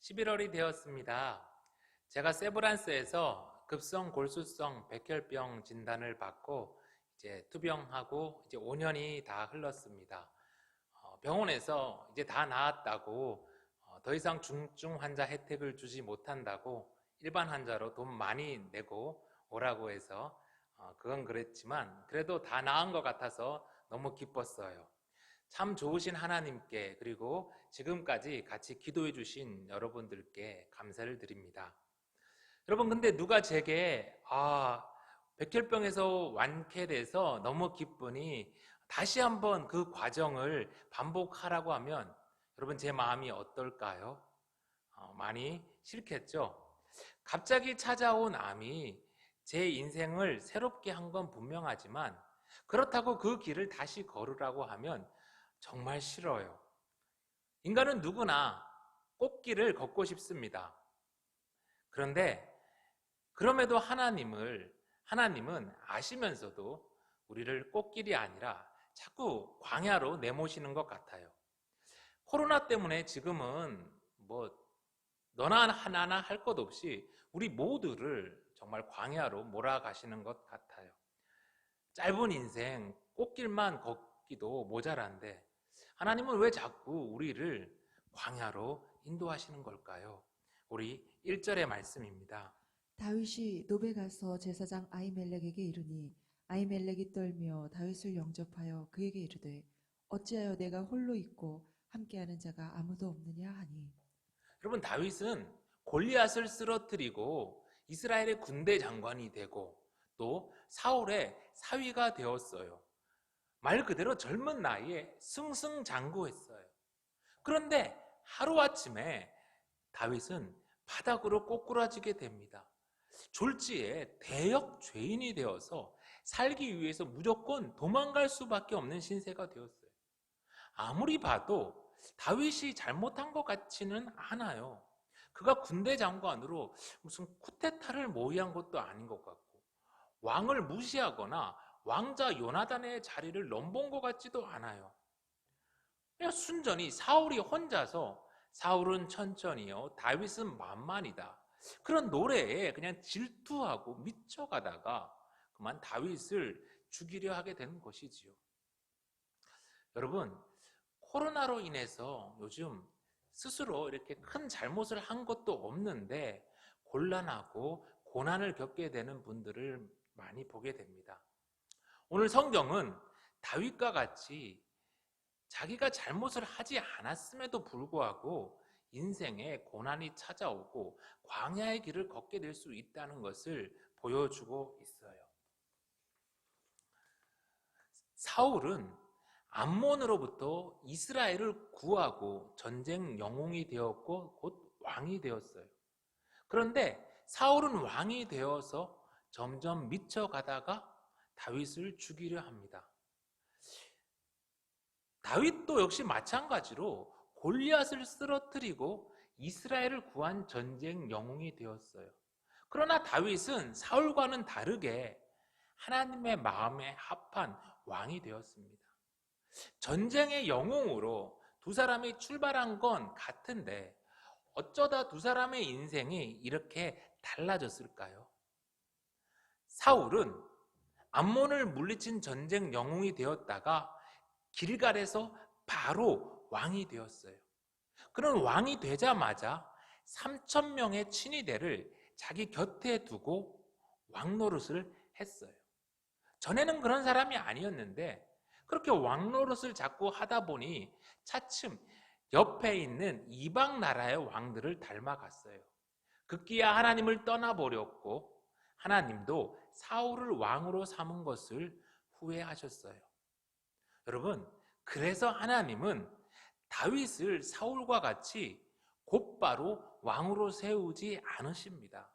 11월이 되었습니다. 제가 세브란스에서 급성 골수성 백혈병 진단을 받고 이제 투병하고 이제 5년이 다 흘렀습니다. 병원에서 이제 다 나았다고 더 이상 중증 환자 혜택을 주지 못한다고 일반 환자로 돈 많이 내고 오라고 해서 그건 그랬지만 그래도 다 나은 것 같아서 너무 기뻤어요. 참 좋으신 하나님께 그리고 지금까지 같이 기도해 주신 여러분들께 감사를 드립니다. 여러분, 근데 누가 제게 백혈병에서 완쾌돼서 너무 기쁘니 다시 한번 그 과정을 반복하라고 하면 여러분 제 마음이 어떨까요? 많이 싫겠죠? 갑자기 찾아온 암이 제 인생을 새롭게 한 건 분명하지만 그렇다고 그 길을 다시 걸으라고 하면 정말 싫어요. 인간은 누구나 꽃길을 걷고 싶습니다. 그런데 그럼에도 하나님은 아시면서도 우리를 꽃길이 아니라 자꾸 광야로 내모시는 것 같아요. 코로나 때문에 지금은 너나 하나나 할 것 없이 우리 모두를 정말 광야로 몰아가시는 것 같아요. 짧은 인생 꽃길만 걷기도 모자란데 하나님은 왜 자꾸 우리를 광야로 인도하시는 걸까요? 우리 1절의 말씀입니다. 다윗이 노베 가서 제사장 아히멜렉에게 이르니 아히멜렉이 떨며 다윗을 영접하여 그에게 이르되 어찌하여 내가 홀로 있고 함께하는 자가 아무도 없느냐 하니. 여러분, 다윗은 골리앗을 쓰러뜨리고 이스라엘의 군대 장관이 되고 또 사울의 사위가 되었어요. 말 그대로 젊은 나이에 승승장구했어요. 그런데 하루아침에 다윗은 바닥으로 꼬꾸라지게 됩니다. 졸지에 대역 죄인이 되어서 살기 위해서 무조건 도망갈 수밖에 없는 신세가 되었어요. 아무리 봐도 다윗이 잘못한 것 같지는 않아요. 그가 군대 장관으로 무슨 쿠데타를 모의한 것도 아닌 것 같고 왕을 무시하거나 왕자 요나단의 자리를 넘본 것 같지도 않아요. 그냥 순전히 사울이 혼자서 사울은 천천히요 다윗은 만만이다, 그런 노래에 그냥 질투하고 미쳐가다가 그만 다윗을 죽이려 하게 되는 것이지요. 여러분, 코로나로 인해서 요즘 스스로 이렇게 큰 잘못을 한 것도 없는데 곤란하고 고난을 겪게 되는 분들을 많이 보게 됩니다. 오늘 성경은 다윗과 같이 자기가 잘못을 하지 않았음에도 불구하고 인생에 고난이 찾아오고 광야의 길을 걷게 될 수 있다는 것을 보여주고 있어요. 사울은 암몬으로부터 이스라엘을 구하고 전쟁 영웅이 되었고 곧 왕이 되었어요. 그런데 사울은 왕이 되어서 점점 미쳐가다가 다윗을 죽이려 합니다. 다윗도 역시 마찬가지로 골리앗을 쓰러뜨리고 이스라엘을 구한 전쟁 영웅이 되었어요. 그러나 다윗은 사울과는 다르게 하나님의 마음에 합한 왕이 되었습니다. 전쟁의 영웅으로 두 사람이 출발한 건 같은데 어쩌다 두 사람의 인생이 이렇게 달라졌을까요? 사울은 암몬을 물리친 전쟁 영웅이 되었다가 길갈에서 바로 왕이 되었어요. 그런 왕이 되자마자 3,000명의 친위대를 자기 곁에 두고 왕 노릇을 했어요. 전에는 그런 사람이 아니었는데 그렇게 왕 노릇을 자꾸 하다 보니 차츰 옆에 있는 이방 나라의 왕들을 닮아갔어요. 급기야 하나님을 떠나버렸고 하나님도 사울을 왕으로 삼은 것을 후회하셨어요. 여러분, 그래서 하나님은 다윗을 사울과 같이 곧바로 왕으로 세우지 않으십니다.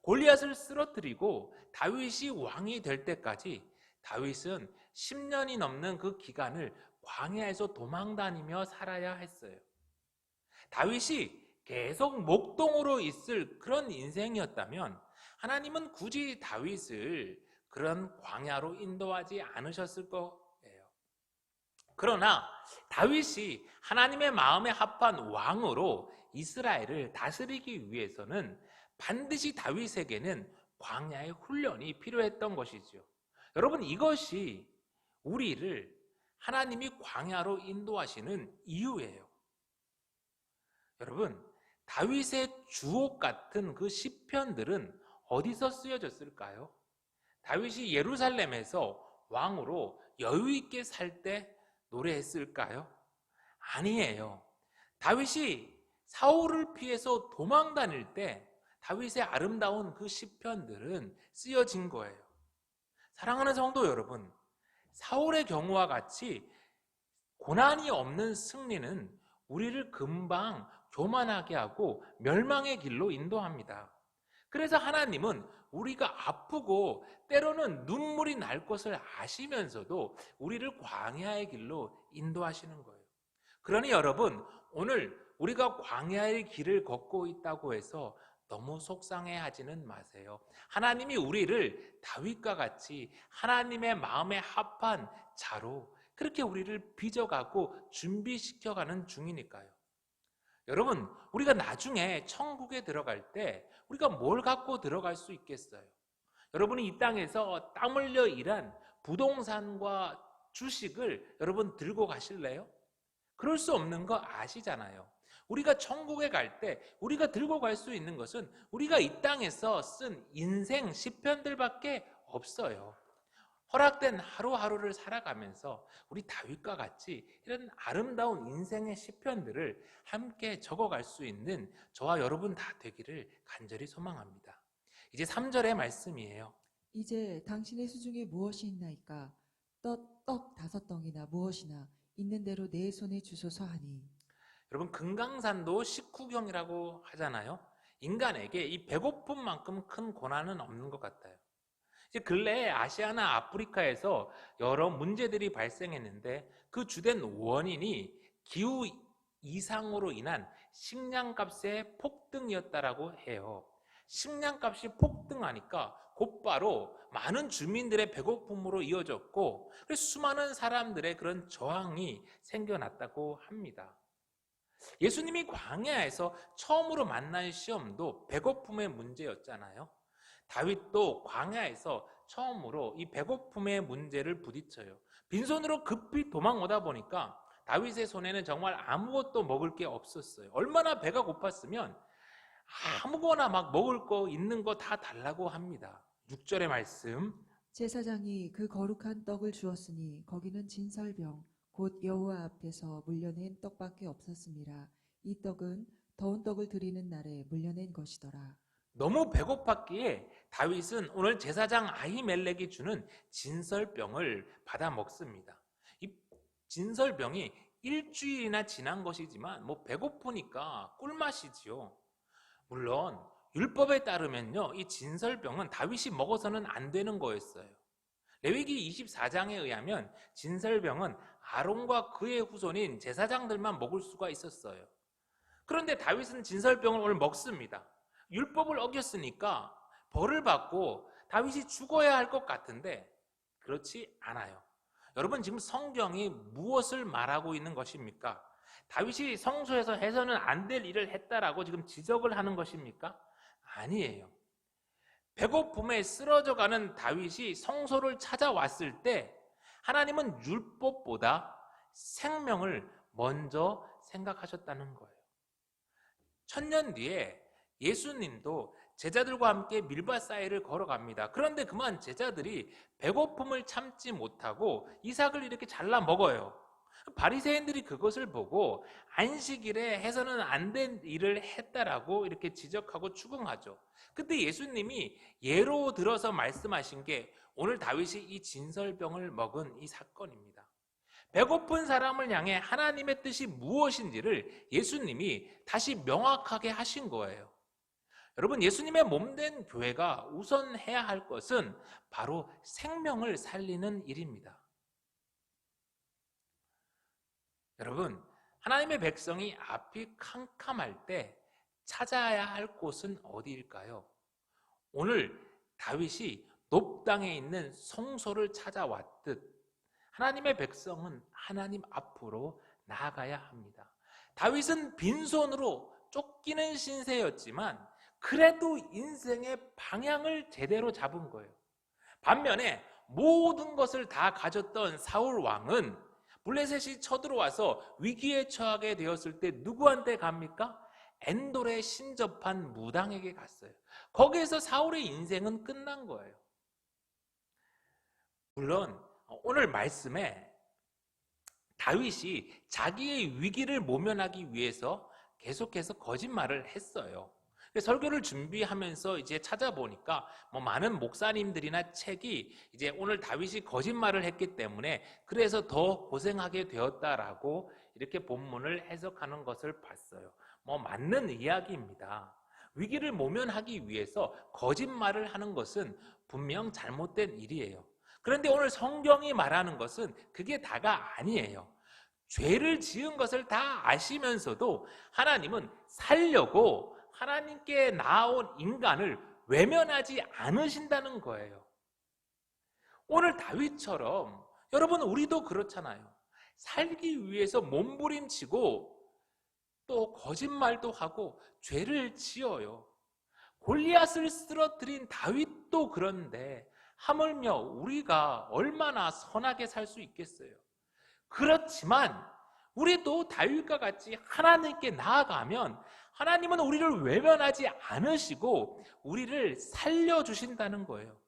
골리앗을 쓰러뜨리고 다윗이 왕이 될 때까지 다윗은 10년이 넘는 그 기간을 광야에서 도망다니며 살아야 했어요. 다윗이 계속 목동으로 있을 그런 인생이었다면 하나님은 굳이 다윗을 그런 광야로 인도하지 않으셨을 거예요. 그러나 다윗이 하나님의 마음에 합한 왕으로 이스라엘을 다스리기 위해서는 반드시 다윗에게는 광야의 훈련이 필요했던 것이지요. 여러분, 이것이 우리를 하나님이 광야로 인도하시는 이유예요. 여러분, 다윗의 주옥 같은 그 시편들은 어디서 쓰여졌을까요? 다윗이 예루살렘에서 왕으로 여유 있게 살 때 노래했을까요? 아니에요. 다윗이 사울을 피해서 도망 다닐 때 다윗의 아름다운 그 시편들은 쓰여진 거예요. 사랑하는 성도 여러분, 사울의 경우와 같이 고난이 없는 승리는 우리를 금방 교만하게 하고 멸망의 길로 인도합니다. 그래서 하나님은 우리가 아프고 때로는 눈물이 날 것을 아시면서도 우리를 광야의 길로 인도하시는 거예요. 그러니 여러분, 오늘 우리가 광야의 길을 걷고 있다고 해서 너무 속상해하지는 마세요. 하나님이 우리를 다윗과 같이 하나님의 마음에 합한 자로 그렇게 우리를 빚어가고 준비시켜가는 중이니까요. 여러분, 우리가 나중에 천국에 들어갈 때 우리가 뭘 갖고 들어갈 수 있겠어요? 여러분이 이 땅에서 땀 흘려 일한 부동산과 주식을 여러분 들고 가실래요? 그럴 수 없는 거 아시잖아요. 우리가 천국에 갈 때 우리가 들고 갈 수 있는 것은 우리가 이 땅에서 쓴 인생 시편들밖에 없어요. 허락된 하루하루를 살아가면서 우리 다윗과 같이 이런 아름다운 인생의 시편들을 함께 적어갈 수 있는 저와 여러분 다 되기를 간절히 소망합니다. 이제 3절의 말씀이에요. 이제 당신의 수중에 무엇이 있나이까? 떡 5덩이나 무엇이나 있는 대로 내 손에 주소서 하니. 여러분, 금강산도 식후경이라고 하잖아요. 인간에게 이 배고픔만큼 큰 고난은 없는 것 같아요. 이제 근래에 아시아나 아프리카에서 여러 문제들이 발생했는데 그 주된 원인이 기후 이상으로 인한 식량값의 폭등이었다라고 해요. 식량값이 폭등하니까 곧바로 많은 주민들의 배고픔으로 이어졌고 그래서 수많은 사람들의 그런 저항이 생겨났다고 합니다. 예수님이 광야에서 처음으로 만난 시험도 배고픔의 문제였잖아요. 다윗도 광야에서 처음으로 이 배고픔의 문제를 부딪혀요. 빈손으로 급히 도망오다 보니까 다윗의 손에는 정말 아무것도 먹을 게 없었어요. 얼마나 배가 고팠으면 아무거나 막 먹을 거 있는 거 다 달라고 합니다. 6절의 말씀. 제사장이 그 거룩한 떡을 주었으니 거기는 진설병 곧 여호와 앞에서 물려낸 떡밖에 없었습니다. 이 떡은 더운 떡을 드리는 날에 물려낸 것이더라. 너무 배고팠기에 다윗은 오늘 제사장 아히멜렉이 주는 진설병을 받아 먹습니다. 이 진설병이 일주일이나 지난 것이지만 뭐 배고프니까 꿀맛이지요. 물론 율법에 따르면요, 이 진설병은 다윗이 먹어서는 안 되는 거였어요. 레위기 24장에 의하면 진설병은 아론과 그의 후손인 제사장들만 먹을 수가 있었어요. 그런데 다윗은 진설병을 오늘 먹습니다. 율법을 어겼으니까 벌을 받고 다윗이 죽어야 할 것 같은데 그렇지 않아요. 여러분, 지금 성경이 무엇을 말하고 있는 것입니까? 다윗이 성소에서 해서는 안 될 일을 했다라고 지금 지적을 하는 것입니까? 아니에요. 배고픔에 쓰러져가는 다윗이 성소를 찾아왔을 때 하나님은 율법보다 생명을 먼저 생각하셨다는 거예요. 1000년 뒤에 예수님도 제자들과 함께 밀밭 사이를 걸어갑니다. 그런데 그만 제자들이 배고픔을 참지 못하고 이삭을 이렇게 잘라 먹어요. 바리새인들이 그것을 보고 안식일에 해서는 안 된 일을 했다라고 이렇게 지적하고 추궁하죠. 그때 예수님이 예로 들어서 말씀하신 게 오늘 다윗이 이 진설병을 먹은 이 사건입니다. 배고픈 사람을 향해 하나님의 뜻이 무엇인지를 예수님이 다시 명확하게 하신 거예요. 여러분, 예수님의 몸된 교회가 우선 해야 할 것은 바로 생명을 살리는 일입니다. 여러분, 하나님의 백성이 앞이 캄캄할 때 찾아야 할 곳은 어디일까요? 오늘 다윗이 높당에 있는 성소를 찾아왔듯 하나님의 백성은 하나님 앞으로 나아가야 합니다. 다윗은 빈손으로 쫓기는 신세였지만 그래도 인생의 방향을 제대로 잡은 거예요. 반면에 모든 것을 다 가졌던 사울 왕은 블레셋이 쳐들어와서 위기에 처하게 되었을 때 누구한테 갑니까? 엔돌에 신접한 무당에게 갔어요. 거기에서 사울의 인생은 끝난 거예요. 물론 오늘 말씀에 다윗이 자기의 위기를 모면하기 위해서 계속해서 거짓말을 했어요. 설교를 준비하면서 이제 찾아보니까 많은 목사님들이나 책이 이제 오늘 다윗이 거짓말을 했기 때문에 그래서 더 고생하게 되었다라고 이렇게 본문을 해석하는 것을 봤어요. 맞는 이야기입니다. 위기를 모면하기 위해서 거짓말을 하는 것은 분명 잘못된 일이에요. 그런데 오늘 성경이 말하는 것은 그게 다가 아니에요. 죄를 지은 것을 다 아시면서도 하나님은 살려고 하나님께 나아온 인간을 외면하지 않으신다는 거예요. 오늘 다윗처럼 여러분 우리도 그렇잖아요. 살기 위해서 몸부림치고 또 거짓말도 하고 죄를 지어요. 골리앗을 쓰러뜨린 다윗도 그런데 하물며 우리가 얼마나 선하게 살 수 있겠어요. 그렇지만 우리도 다윗과 같이 하나님께 나아가면 하나님은 우리를 외면하지 않으시고 우리를 살려주신다는 거예요.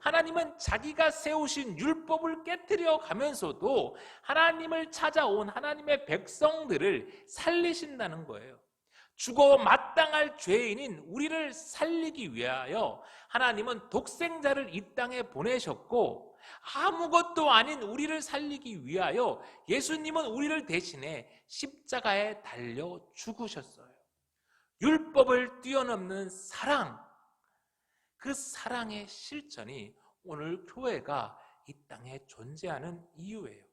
하나님은 자기가 세우신 율법을 깨트려 가면서도 하나님을 찾아온 하나님의 백성들을 살리신다는 거예요. 죽어 마땅할 죄인인 우리를 살리기 위하여 하나님은 독생자를 이 땅에 보내셨고 아무것도 아닌 우리를 살리기 위하여 예수님은 우리를 대신해 십자가에 달려 죽으셨어요. 율법을 뛰어넘는 사랑, 그 사랑의 실천이 오늘 교회가 이 땅에 존재하는 이유예요.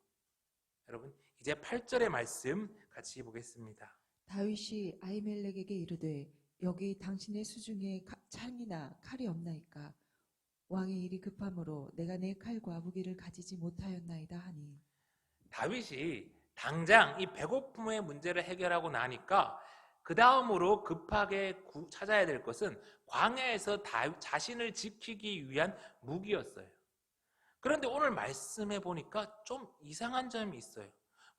여러분 이제 8절의 말씀 같이 보겠습니다. 다윗이 아히멜렉에게 이르되 여기 당신의 수중에 창이나 칼이 없나이까? 왕의 일이 급함으로 내가 내 칼과 무기를 가지지 못하였나이다 하니. 다윗이 당장 이 배고픔의 문제를 해결하고 나니까 그 다음으로 급하게 찾아야 될 것은 광야에서 자신을 지키기 위한 무기였어요. 그런데 오늘 말씀해 보니까 좀 이상한 점이 있어요.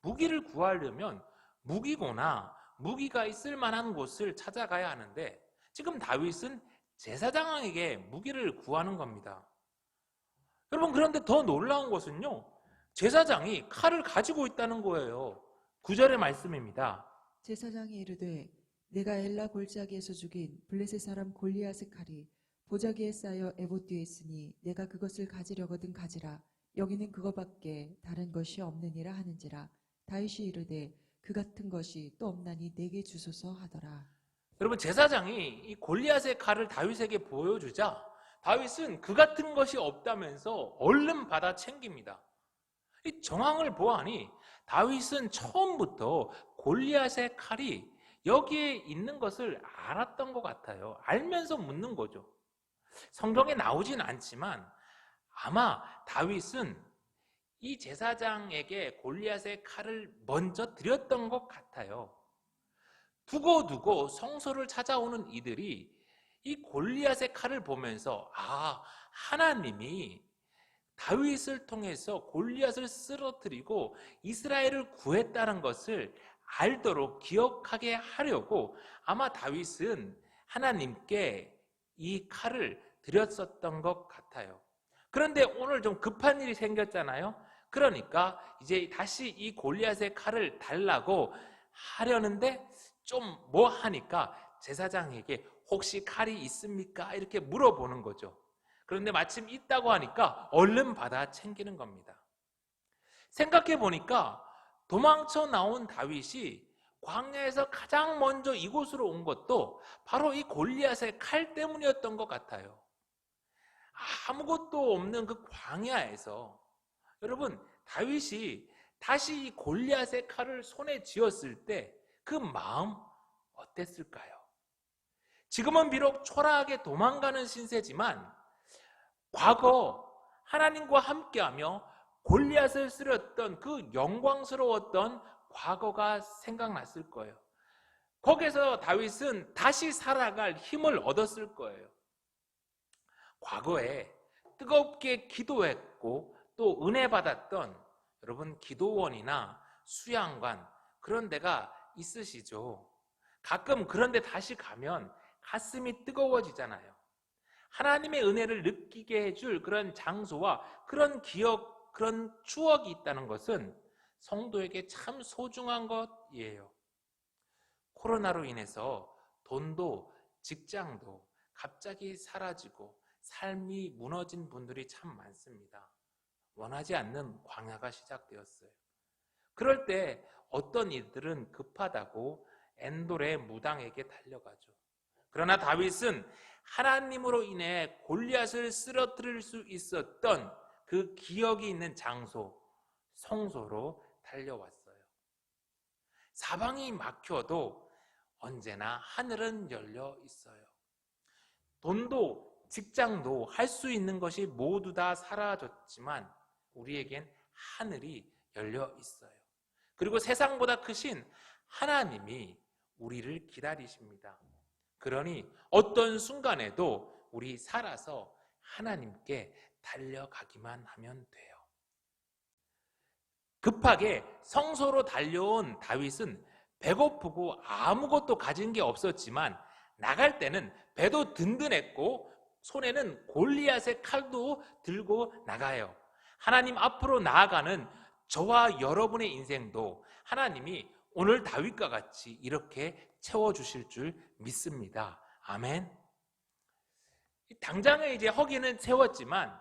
무기를 구하려면 무기거나 무기가 있을 만한 곳을 찾아가야 하는데 지금 다윗은 제사장에게 무기를 구하는 겁니다. 여러분 그런데 더 놀라운 것은요, 제사장이 칼을 가지고 있다는 거예요. 9절의 말씀입니다. 제사장이 이르되 내가 엘라 골짜기에서 죽인 블레셋 사람 골리앗의 칼이 보자기에 쌓여 에봇 뒤에 있으니 내가 그것을 가지려거든 가지라. 여기는 그거밖에 다른 것이 없느니라 하는지라. 다윗이 이르되 그 같은 것이 또 없나니 내게 주소서 하더라. 여러분 제사장이 이 골리앗의 칼을 다윗에게 보여주자 다윗은 그 같은 것이 없다면서 얼른 받아 챙깁니다. 이 정황을 보아하니 다윗은 처음부터 골리앗의 칼이 여기에 있는 것을 알았던 것 같아요. 알면서 묻는 거죠. 성경에 나오진 않지만 아마 다윗은 이 제사장에게 골리앗의 칼을 먼저 드렸던 것 같아요. 두고두고 성소를 찾아오는 이들이 이 골리앗의 칼을 보면서 하나님이 다윗을 통해서 골리앗을 쓰러뜨리고 이스라엘을 구했다는 것을 알도록 기억하게 하려고 아마 다윗은 하나님께 이 칼을 드렸었던 것 같아요. 그런데 오늘 좀 급한 일이 생겼잖아요. 그러니까 이제 다시 이 골리앗의 칼을 달라고 하려는데 좀 뭐 하니까 제사장에게 혹시 칼이 있습니까? 이렇게 물어보는 거죠. 그런데 마침 있다고 하니까 얼른 받아 챙기는 겁니다. 생각해 보니까 도망쳐 나온 다윗이 광야에서 가장 먼저 이곳으로 온 것도 바로 이 골리앗의 칼 때문이었던 것 같아요. 아무것도 없는 그 광야에서 여러분 다윗이 다시 이 골리앗의 칼을 손에 쥐었을 때 그 마음 어땠을까요? 지금은 비록 초라하게 도망가는 신세지만 과거 하나님과 함께하며 골리앗을 쓰렸던 그 영광스러웠던 과거가 생각났을 거예요. 거기서 다윗은 다시 살아갈 힘을 얻었을 거예요. 과거에 뜨겁게 기도했고 또 은혜 받았던 여러분 기도원이나 수양관 그런 데가 있으시죠? 가끔 그런 데 다시 가면 가슴이 뜨거워지잖아요. 하나님의 은혜를 느끼게 해줄 그런 장소와 그런 기억, 그런 추억이 있다는 것은 성도에게 참 소중한 것이에요. 코로나로 인해서 돈도 직장도 갑자기 사라지고 삶이 무너진 분들이 참 많습니다. 원하지 않는 광야가 시작되었어요. 그럴 때 어떤 이들은 급하다고 엔돌의 무당에게 달려가죠. 그러나 다윗은 하나님으로 인해 골리앗을 쓰러뜨릴 수 있었던 그 기억이 있는 장소, 성소로 달려왔어요. 사방이 막혀도 언제나 하늘은 열려 있어요. 돈도 직장도 할 수 있는 것이 모두 다 사라졌지만 우리에겐 하늘이 열려 있어요. 그리고 세상보다 크신 하나님이 우리를 기다리십니다. 그러니 어떤 순간에도 우리 살아서 하나님께 달려가기만 하면 돼요. 급하게 성소로 달려온 다윗은 배고프고 아무것도 가진 게 없었지만 나갈 때는 배도 든든했고 손에는 골리앗의 칼도 들고 나가요. 하나님 앞으로 나아가는 저와 여러분의 인생도 하나님이 오늘 다윗과 같이 이렇게 채워주실 줄 믿습니다. 아멘. 당장에 이제 허기는 채웠지만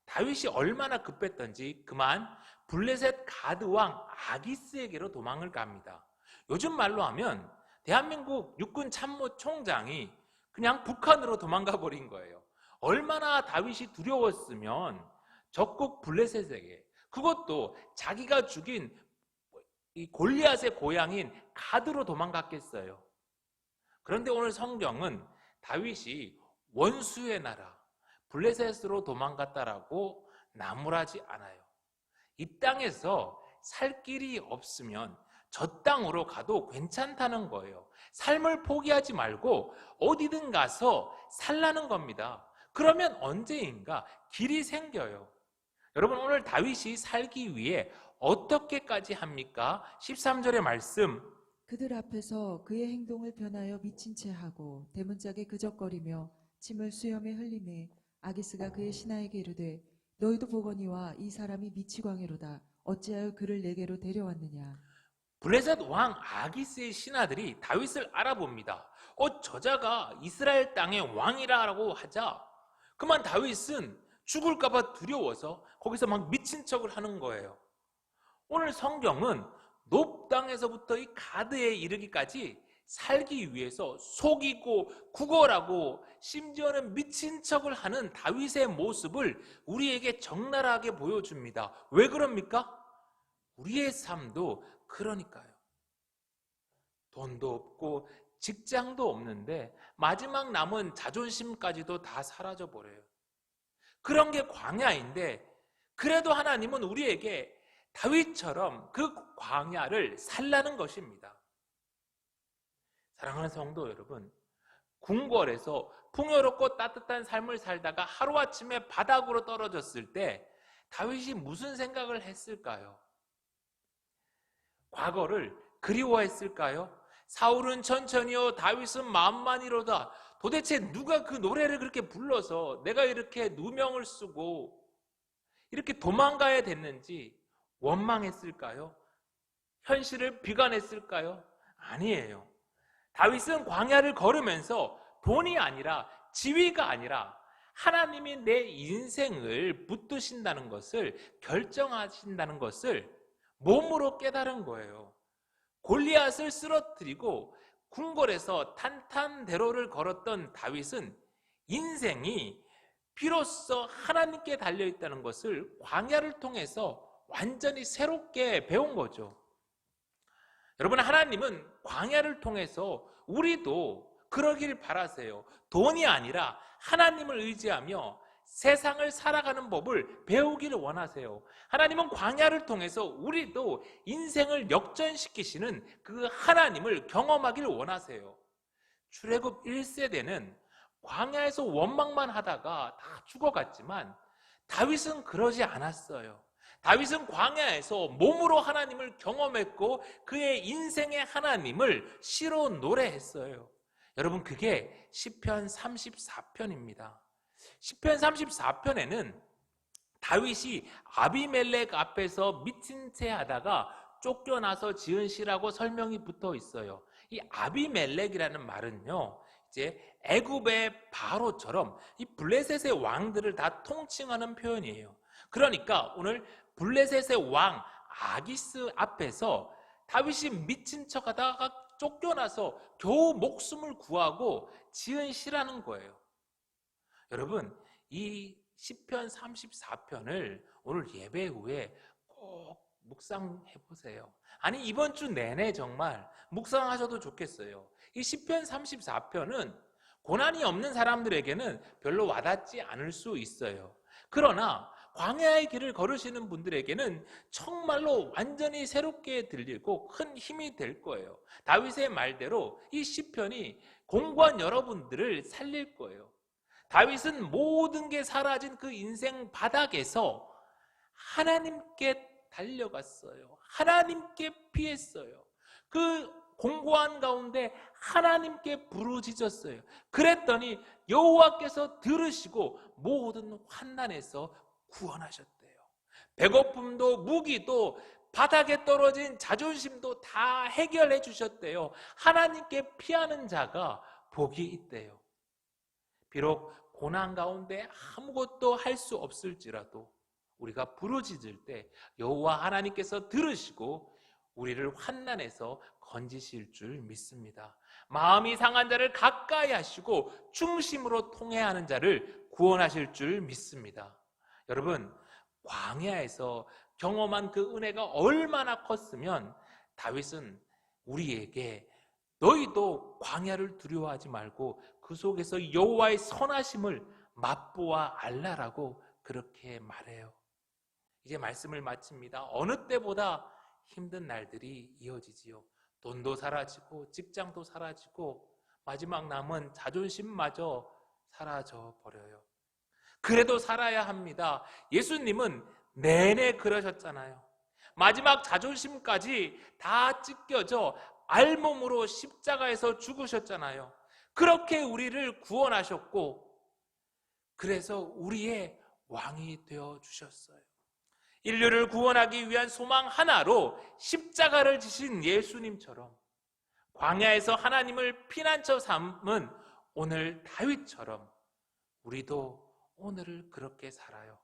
다윗이 얼마나 급했던지 그만 블레셋 가드 왕 아기스에게로 도망을 갑니다. 요즘 말로 하면 대한민국 육군 참모 총장이 그냥 북한으로 도망가 버린 거예요. 얼마나 다윗이 두려웠으면 적국 블레셋에게, 그것도 자기가 죽인 이 골리앗의 고향인 가드로 도망갔겠어요. 그런데 오늘 성경은 다윗이 원수의 나라 블레셋으로 도망갔다라고 나무라지 않아요. 이 땅에서 살 길이 없으면 저 땅으로 가도 괜찮다는 거예요. 삶을 포기하지 말고 어디든 가서 살라는 겁니다. 그러면 언제인가 길이 생겨요. 여러분, 오늘 다윗이 살기 위해 어떻게까지 합니까? 13절의 말씀, 그들 앞에서 그의 행동을 변하여 미친 채 하고 대문짝에 그적거리며 침을 수염에 흘리매 아기스가 그의 신하에게 이르되 너희도 보거니와 이 사람이 미치광이로다. 어찌하여 그를 내게로 데려왔느냐. 블레셋 왕 아기스의 신하들이 다윗을 알아봅니다. 저자가 이스라엘 땅의 왕이라고 하자 그만 다윗은 죽을까봐 두려워서 거기서 막 미친 척을 하는 거예요. 오늘 성경은 높 땅에서부터 이 가드에 이르기까지 살기 위해서 속이고 구걸하고 심지어는 미친 척을 하는 다윗의 모습을 우리에게 적나라하게 보여줍니다. 왜 그럽니까? 우리의 삶도 그러니까요. 돈도 없고 직장도 없는데 마지막 남은 자존심까지도 다 사라져 버려요. 그런 게 광야인데 그래도 하나님은 우리에게 다윗처럼 그 광야를 살라는 것입니다. 사랑하는 성도 여러분, 궁궐에서 풍요롭고 따뜻한 삶을 살다가 하루아침에 바닥으로 떨어졌을 때 다윗이 무슨 생각을 했을까요? 과거를 그리워했을까요? 사울은 천천히요 다윗은 만만히로다. 도대체 누가 그 노래를 그렇게 불러서 내가 이렇게 누명을 쓰고 이렇게 도망가야 됐는지 원망했을까요? 현실을 비관했을까요? 아니에요. 다윗은 광야를 걸으면서 돈이 아니라 지위가 아니라 하나님이 내 인생을 붙드신다는 것을 결정하신다는 것을 몸으로 깨달은 거예요. 골리앗을 쓰러뜨리고 궁궐에서 탄탄대로를 걸었던 다윗은 인생이 비로소 하나님께 달려있다는 것을 광야를 통해서 완전히 새롭게 배운 거죠. 여러분, 하나님은 광야를 통해서 우리도 그러길 바라세요. 돈이 아니라 하나님을 의지하며 세상을 살아가는 법을 배우기를 원하세요. 하나님은 광야를 통해서 우리도 인생을 역전시키시는 그 하나님을 경험하기를 원하세요. 출애굽 1세대는 광야에서 원망만 하다가 다 죽어갔지만 다윗은 그러지 않았어요. 다윗은 광야에서 몸으로 하나님을 경험했고 그의 인생의 하나님을 시로 노래했어요. 여러분, 그게 시편 34편입니다. 시편 34편에는 다윗이 아비멜렉 앞에서 미친 채 하다가 쫓겨나서 지은 시라고 설명이 붙어 있어요. 이 아비멜렉이라는 말은요, 이제 애굽의 바로처럼 이 블레셋의 왕들을 다 통칭하는 표현이에요. 그러니까 오늘 블레셋의 왕 아기스 앞에서 다윗이 미친 척 하다가 쫓겨나서 겨우 목숨을 구하고 지은 시라는 거예요. 여러분, 이 시편 34편을 오늘 예배 후에 꼭 묵상해 보세요. 아니, 이번 주 내내 정말 묵상하셔도 좋겠어요. 이 시편 34편은 고난이 없는 사람들에게는 별로 와닿지 않을 수 있어요. 그러나 광야의 길을 걸으시는 분들에게는 정말로 완전히 새롭게 들리고 큰 힘이 될 거예요. 다윗의 말대로 이 시편이 공고한 여러분들을 살릴 거예요. 다윗은 모든 게 사라진 그 인생 바닥에서 하나님께 달려갔어요. 하나님께 피했어요. 그 공고한 가운데 하나님께 부르짖었어요. 그랬더니 여호와께서 들으시고 모든 환난에서 구원하셨대요. 배고픔도 무기도 바닥에 떨어진 자존심도 다 해결해 주셨대요. 하나님께 피하는 자가 복이 있대요. 비록 고난 가운데 아무것도 할 수 없을지라도 우리가 부르짖을 때 여호와 하나님께서 들으시고 우리를 환난에서 건지실 줄 믿습니다. 마음이 상한 자를 가까이 하시고 중심으로 통회하는 자를 구원하실 줄 믿습니다. 여러분, 광야에서 경험한 그 은혜가 얼마나 컸으면 다윗은 우리에게 너희도 광야를 두려워하지 말고 그 속에서 여호와의 선하심을 맛보아 알라라고 그렇게 말해요. 이제 말씀을 마칩니다. 어느 때보다 힘든 날들이 이어지지요. 돈도 사라지고 직장도 사라지고 마지막 남은 자존심마저 사라져 버려요. 그래도 살아야 합니다. 예수님은 내내 그러셨잖아요. 마지막 자존심까지 다 찢겨져 알몸으로 십자가에서 죽으셨잖아요. 그렇게 우리를 구원하셨고 그래서 우리의 왕이 되어 주셨어요. 인류를 구원하기 위한 소망 하나로 십자가를 지신 예수님처럼 광야에서 하나님을 피난처 삼은 오늘 다윗처럼 우리도 오늘을 그렇게 살아요.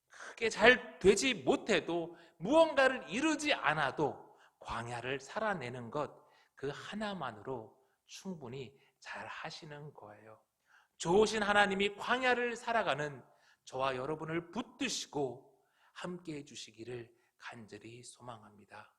크게 잘 되지 못해도 무언가를 이루지 않아도 광야를 살아내는 것 그 하나만으로 충분히 잘 하시는 거예요. 좋으신 하나님이 광야를 살아가는 저와 여러분을 붙드시고 함께 해주시기를 간절히 소망합니다.